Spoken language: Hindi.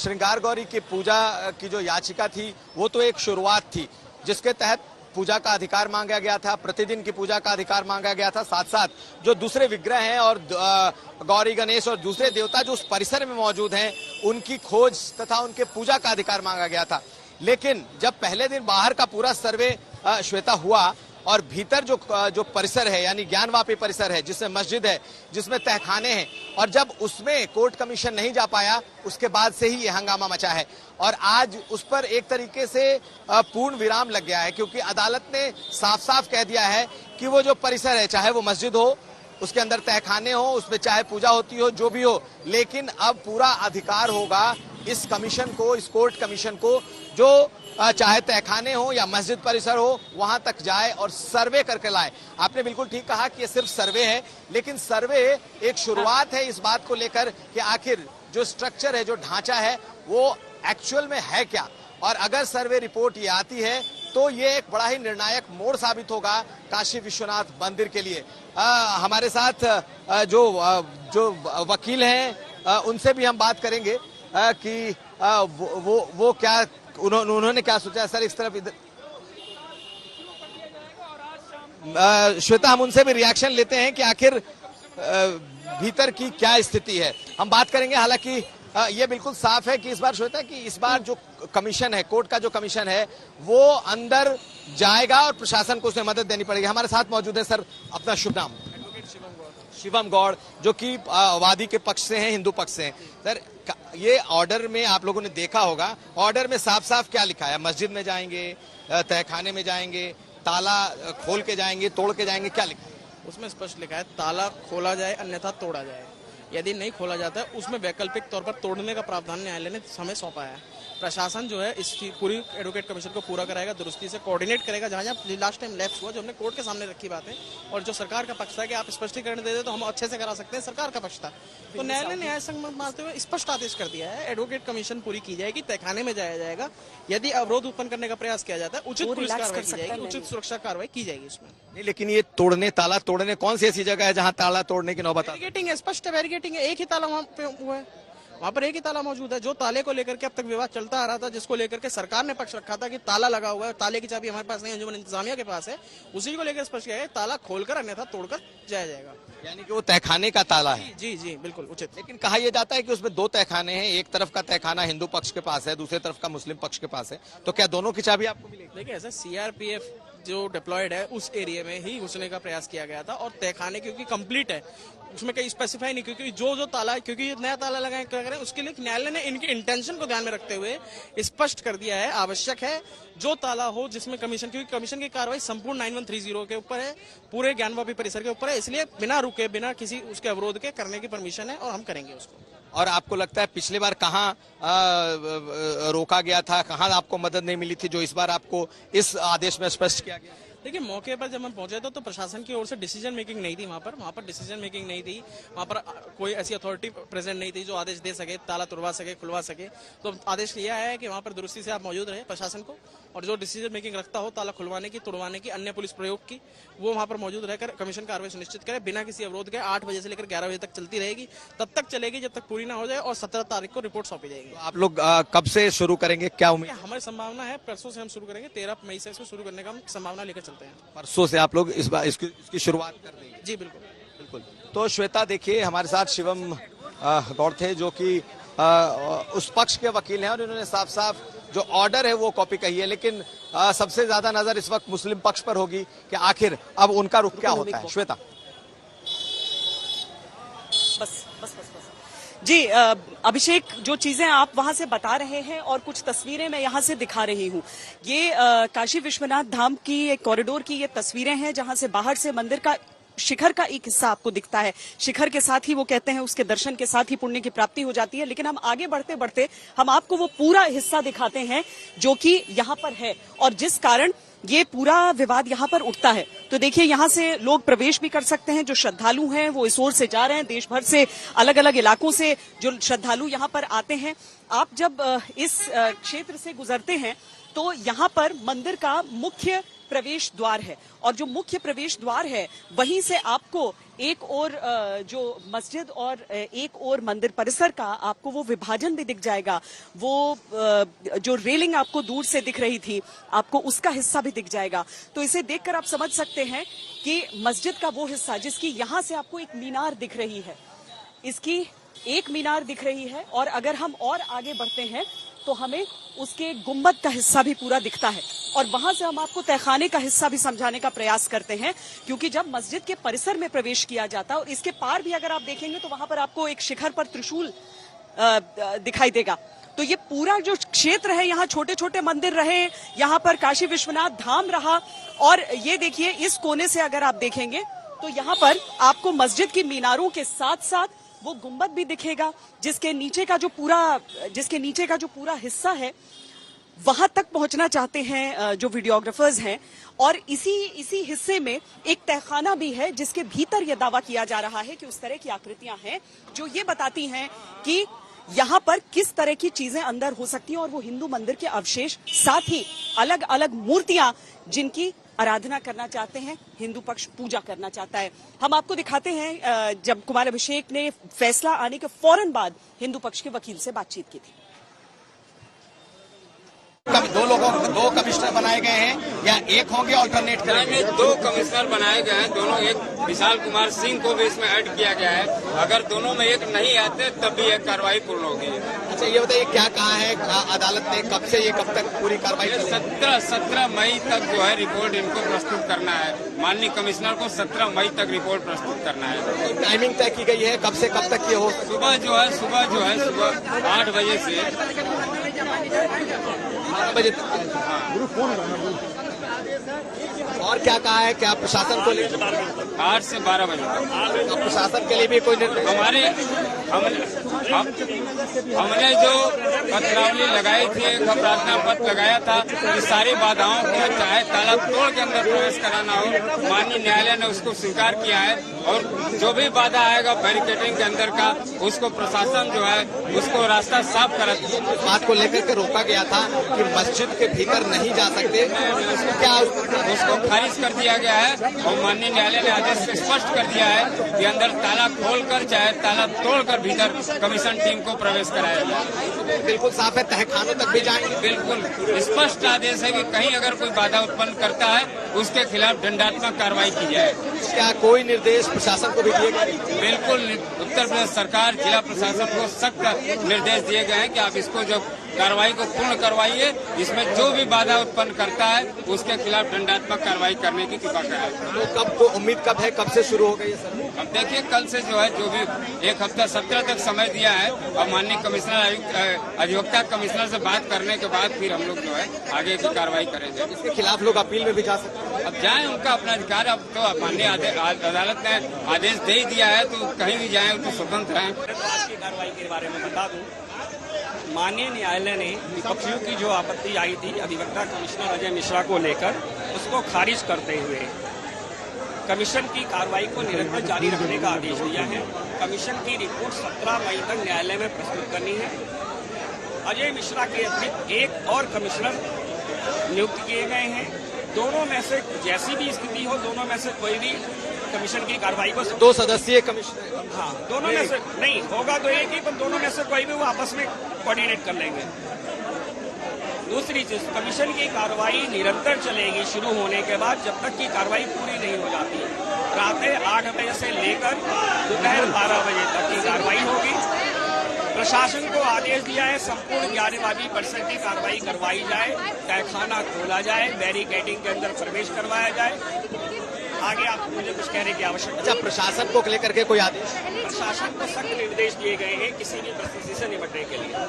श्रृंगार गौरी की पूजा की जो याचिका थी वो तो एक शुरुआत थी, जिसके तहत पूजा का अधिकार मांगा गया था, प्रतिदिन की पूजा का अधिकार मांगा गया था। साथ साथ जो दूसरे विग्रह हैं और गौरी गणेश और दूसरे देवता जो उस परिसर में मौजूद हैं उनकी खोज तथा उनके पूजा का अधिकार मांगा गया था। लेकिन जब पहले दिन बाहर का पूरा सर्वे श्वेता हुआ और भीतर जो परिसर है यानी ज्ञानवापी परिसर है, जिसमें मस्जिद है, जिसमें तहखाने हैं, और जब उसमें कोर्ट कमीशन नहीं जा पाया उसके बाद से ही ये हंगामा मचा है। और आज उस पर एक तरीके से पूर्ण विराम लग गया है, क्योंकि अदालत ने साफ साफ कह दिया है कि वो जो परिसर है, चाहे वो मस्जिद हो, उसके अंदर तहखाने हो, उसमें चाहे पूजा होती हो, जो भी हो, लेकिन अब पूरा अधिकार होगा इस कमीशन को, इस कोर्ट कमीशन को, जो चाहे तहखाने हो या मस्जिद परिसर हो वहां तक जाए और सर्वे करके लाए। आपने बिल्कुल ठीक कहा कि ये सिर्फ सर्वे है, लेकिन सर्वे एक शुरुआत है इस बात को लेकर कि आखिर जो स्ट्रक्चर है, जो ढांचा है, वो एक्चुअल में है क्या। और अगर सर्वे रिपोर्ट ये आती है तो ये एक बड़ा ही निर्णायक मोड़ साबित होगा काशी विश्वनाथ मंदिर के लिए। हमारे साथ जो वकील हैं उनसे भी हम बात करेंगे कि वो क्या उन्होंने क्या सोचा है। सर, इस तरफ इधर श्वेता, हम उनसे भी रिएक्शन लेते हैं कि आखिर भीतर की क्या स्थिति है, हम बात करेंगे। हालांकि ये बिल्कुल साफ है कि इस बार श्वेता कि इस बार जो कमीशन है, कोर्ट का जो कमीशन है, वो अंदर जाएगा और प्रशासन को उसमें मदद देनी पड़ेगी। हमारे साथ मौजूद है सर, अपना शुभ नाम। शिवम गौड़, जो कि वादी के पक्ष से हैं, हिंदू पक्ष से हैं। सर, ये ऑर्डर में आप लोगों ने देखा होगा, ऑर्डर में साफ साफ क्या लिखा है? मस्जिद में जाएंगे, तहखाने में जाएंगे, ताला खोल के जाएंगे, तोड़ के जाएंगे, क्या लिखा है? उसमें स्पष्ट लिखा है ताला खोला जाए अन्यथा तोड़ा जाए। यदि नहीं खोला जाता है उसमें वैकल्पिक तौर पर तोड़ने का प्रावधान न्यायालय ने हमें सौंपा है। प्रशासन जो है इसकी पूरी एडवोकेट कमीशन को पूरा कराएगा, दुरुस्ती से कोऑर्डिनेट करेगा। जहां जहां लास्ट टाइम लैप्स हुआ, जो हमने कोर्ट के सामने रखी बात है, और जो सरकार का पक्ष था कि आप स्पष्टीकरण दे दे तो हम अच्छे से करा सकते हैं, सरकार का पक्ष था। तो न्यायालय ने न्याय संगत मानते हुए स्पष्ट आदेश कर दिया है, एडवोकेट कमीशन पूरी की जाएगी, तहखाने में जाया जाएगा। यदि अवरोध उत्पन्न करने का प्रयास किया जाता है, उचित पुलिस कार्रवाई की जाएगी, उचित सुरक्षा कार्रवाई की जाएगी उसमें। नहीं, लेकिन ये तोड़ने, ताला तोड़ने, कौन सी ऐसी जगह है जहां ताला तोड़ने की नौबत? बैरिकेटिंग है, स्पष्ट बैरिकेटिंग है, एक ही ताला वहां पे हुआ है, वहां पर एक ही ताला मौजूद है। जो ताले को लेकर के अब तक विवाद चलता आ रहा था, जिसको लेकर के सरकार ने पक्ष रखा था कि ताला लगा हुआ है, ताले की चाबी हमारे पास नहीं, अंजुमन इंतजामिया के पास है, उसी को लेकर स्पष्ट किया है ताला खोलकर अन्यथा तोड़कर जाया जाएगा। यानी कि वो तहखाने का ताला है? जी जी बिल्कुल उचित। लेकिन कहा यह जाता है कि उसमें दो तहखाने हैं, एक तरफ का तहखाना हिंदू पक्ष के पास है, दूसरी तरफ का मुस्लिम पक्ष के पास है, तो क्या दोनों की चाबी आपको मिलेगी? देखिए, ऐसा सीआरपीएफ जो डिप्लॉयड है उस एरिया में ही घुसने का प्रयास किया गया था, और तहखाने क्योंकि कंप्लीट है, उसमें कहीं स्पेसिफाई नहीं, क्योंकि जो ताला, क्योंकि ये नया ताला लगाए क्या करें, उसके लिए न्यायालय ने इनके इंटेंशन को ध्यान में रखते हुए स्पष्ट कर दिया है, आवश्यक है जो ताला हो जिसमें कमीशन, क्योंकि कमीशन की कार्रवाई संपूर्ण 9130 के ऊपर है, पूरे ज्ञानवापी परिसर के ऊपर है, इसलिए बिना रुके, बिना किसी उसके अवरोध के करने की परमिशन है और हम करेंगे उसको। और आपको लगता है पिछली बार कहाँ रोका गया था, कहाँ आपको मदद नहीं मिली थी, जो इस बार आपको इस आदेश में स्पष्ट किया गया? देखिए, मौके पर जब हम पहुंचे तो प्रशासन की ओर से डिसीजन मेकिंग नहीं थी, वहां पर डिसीजन मेकिंग नहीं थी, वहां पर कोई ऐसी अथॉरिटी प्रेजेंट नहीं थी जो आदेश दे सके, ताला तुड़वा सके, खुलवा सके। तो आदेश लिया है कि वहां पर दुरुस्ती से आप मौजूद रहे प्रशासन को, और जो डिसीजन मेकिंग रखता हो ताला खुलवाने की, तोड़वाने की, अन्य पुलिस प्रयोग की, वो वहां पर मौजूद रहकर कमीशन कार्रवाई सुनिश्चित करे बिना किसी अवरोध के। 8 बजे से लेकर 11 बजे तक चलती रहेगी, तब तक चलेगी जब तक पूरी ना हो जाए, और 17 तारीख को रिपोर्ट सौंपी जाएगी। आप लोग कब से शुरू करेंगे, क्या उम्मीद? हमारी संभावना है परसों से हम शुरू करेंगे, 13 मई से इसको शुरू करने का हम संभावना लेकर चलते हैं। परसों से आप लोग इस बार इसकी शुरुआत कर रही है? जी बिल्कुल बिल्कुल। तो श्वेता, देखिए, हमारे साथ शिवम गौड़ थे, जो कि उस पक्ष के वकील हैं, और इन्होंने साफ साफ जो ऑर्डर है वो कॉपी कही है, लेकिन सबसे ज्यादा नजर इस वक्त मुस्लिम पक्ष पर होगी कि आखिर अब उनका रुख क्या होता है। श्वेता, बस बस बस बस जी, अभिषेक, जो चीजें आप वहां से बता रहे हैं और कुछ तस्वीरें मैं यहां से दिखा रही हूं, ये काशी विश्वनाथ धाम की एक कॉरिडोर की ये तस्वीरें हैं, जहां से बाहर से मंदिर का शिखर का एक हिस्सा आपको दिखता है। शिखर के साथ ही वो कहते हैं उसके दर्शन के साथ ही पुण्य की प्राप्ति हो जाती है, लेकिन हम आगे बढ़ते बढ़ते हम आपको वो पूरा हिस्सा दिखाते हैं जो कि यहाँ पर है, और जिस कारण ये पूरा विवाद यहाँ पर उठता है। तो देखिए, यहाँ से लोग प्रवेश भी कर सकते हैं, जो श्रद्धालु हैं वो इस ओर से जा रहे हैं, देश भर से अलग अलग इलाकों से जो श्रद्धालु यहाँ पर आते हैं। आप जब इस क्षेत्र से गुजरते हैं तो यहाँ पर मंदिर का मुख्य प्रवेश द्वार है और जो मुख्य प्रवेश द्वार है वहीं से आपको एक और जो मस्जिद और एक और मंदिर परिसर का आपको वो विभाजन भी दिख जाएगा। वो जो रेलिंग आपको दूर से दिख रही थी आपको उसका हिस्सा भी दिख जाएगा। तो इसे देखकर आप समझ सकते हैं कि मस्जिद का वो हिस्सा जिसकी यहाँ से आपको एक मीनार दिख रही है, इसकी एक मीनार दिख रही है और अगर हम और आगे बढ़ते हैं तो हमें उसके गुंबद का हिस्सा भी पूरा दिखता है और वहां से हम आपको तहखाने का हिस्सा भी समझाने का प्रयास करते हैं, क्योंकि जब मस्जिद के परिसर में प्रवेश किया जाता है और इसके पार भी अगर आप देखेंगे तो वहां पर आपको एक शिखर पर त्रिशूल दिखाई देगा। तो ये पूरा जो क्षेत्र है यहाँ छोटे छोटे मंदिर रहे, यहाँ पर काशी विश्वनाथ धाम रहा और ये देखिए इस कोने से अगर आप देखेंगे तो यहाँ पर आपको मस्जिद की मीनारों के साथ साथ वो गुंबद भी दिखेगा जिसके नीचे का जो पूरा हिस्सा है वहां तक पहुंचना चाहते हैं जो वीडियोग्राफर्स हैं। और इसी हिस्से में एक तहखाना भी है जिसके भीतर यह दावा किया जा रहा है कि उस तरह की आकृतियां हैं जो ये बताती हैं कि यहाँ पर किस तरह की चीजें अंदर हो सकती हैं और वो हिंदू मंदिर के अवशेष, साथ ही अलग अलग मूर्तियां जिनकी आराधना करना चाहते हैं, हिंदू पक्ष पूजा करना चाहता है। हम आपको दिखाते हैं जब कुमार अभिषेक ने फैसला आने के फौरन बाद हिंदू पक्ष के वकील से बातचीत की थी। दो कमिश्नर बनाए गए हैं या एक होंगे ऑल्टरनेट करेंगे? दो कमिश्नर बनाए गए हैं, दोनों एक विशाल कुमार सिंह को भी इसमें ऐड किया गया है। अगर दोनों में एक नहीं आते तब भी एक कार्रवाई पूर्ण होगी। अच्छा ये बताइए क्या कहा है अदालत ने, कब से ये कब तक पूरी कार्रवाई? 17 मई तक जो है रिपोर्ट इनको प्रस्तुत करना है। माननीय कमिश्नर को 17 मई तक रिपोर्ट प्रस्तुत करना है। टाइमिंग तय की गई है कब से कब तक ये हो? सुबह 8 बजे से 8 बजे तक। और क्या कहा है, क्या प्रशासन को लेकर? 8 से 12 बजे तक। तो प्रशासन के लिए भी कोई निर्णय? हमने जो पत्रावली लगाई थी, एक प्रार्थना पत्र लगाया था कि सारी बाधाओं को चाहे ताला तोड़ के अंदर प्रवेश कराना हो, माननीय न्यायालय ने उसको स्वीकार किया है और जो भी बाधा आएगा बैरिकेडिंग के अंदर का उसको प्रशासन जो है उसको रास्ता साफ करा। बात को लेकर के रोका गया था कि मस्जिद के भीतर नहीं जा सकते, क्या उसको खारिज कर दिया गया है और माननीय न्यायालय ने आदेश से स्पष्ट कर दिया है कि अंदर ताला खोलकर चाहे ताला तोड़कर भीतर कमीशन टीम को प्रवेश कराया जाए। बिल्कुल साफ है, तहखानों तक भी जाएंगे। बिल्कुल स्पष्ट आदेश है कि कहीं अगर कोई बाधा उत्पन्न करता है उसके खिलाफ दंडात्मक कार्रवाई की जाए। क्या कोई निर्देश प्रशासन को भी दिए गए? बिल्कुल, उत्तर प्रदेश सरकार जिला प्रशासन को सख्त निर्देश दिए गए हैं कि आप इसको जो कार्रवाई को पूर्ण करवाइए, इसमें जो भी बाधा उत्पन्न करता है उसके खिलाफ दंडात्मक कार्रवाई करने की कृपा करें। तो कब को उम्मीद कब है, कब से शुरू हो गई? अब देखिए कल से जो है जो भी एक हफ्ता 17 तक समय दिया है और माननीय कमिश्नर अधिवक्ता कमिश्नर से बात करने के बाद फिर हम लोग जो है आगे की कार्रवाई करेंगे। इसके खिलाफ लोग अपील में भी जा सकते हैं? अब जाए, उनका अपना अधिकार। अब तो माननीय अदालत ने आदेश दे ही दिया है तो कहीं भी जाए तो स्वतंत्र है। आज की कार्रवाई के बारे में बता दूं, माननीय न्यायालय ने विपक्षियों की जो आपत्ति आई थी अधिवक्ता कमिश्नर अजय मिश्रा को लेकर उसको खारिज करते हुए कमीशन की कार्रवाई को निरंतर जारी रखने का आदेश दिया है। कमीशन की रिपोर्ट 17 मई तक न्यायालय में प्रस्तुत करनी है। अजय मिश्रा के अतिरिक्त एक और कमिश्नर नियुक्त किए गए हैं। दोनों में से जैसी भी स्थिति हो, दोनों में से कोई भी कमीशन की कार्रवाई को 2 सदस्यीय कमीशन, हाँ दोनों में से नहीं होगा तो एक ही, पर दोनों में से कोई भी वो आपस में कोऑर्डिनेट कर लेंगे। दूसरी चीज, कमीशन की कार्रवाई निरंतर चलेगी शुरू होने के बाद जब तक की कार्रवाई पूरी नहीं हो जाती। रात 8 बजे से लेकर दोपहर 12 बजे तक की कार्रवाई होगी। प्रशासन को आदेश दिया है संपूर्ण ज्ञानवादी परिसर की कार्रवाई करवाई जाए, तहखाना खोला जाए, बैरिकेडिंग के अंदर प्रवेश करवाया जाए। आगे आप मुझे कुछ कहने की आवश्यकता? अच्छा, प्रशासन को लेकर के कोई आदेश? प्रशासन को सख्त निर्देश दिए गए हैं किसी भी परिस्थिति से निपटने के लिए।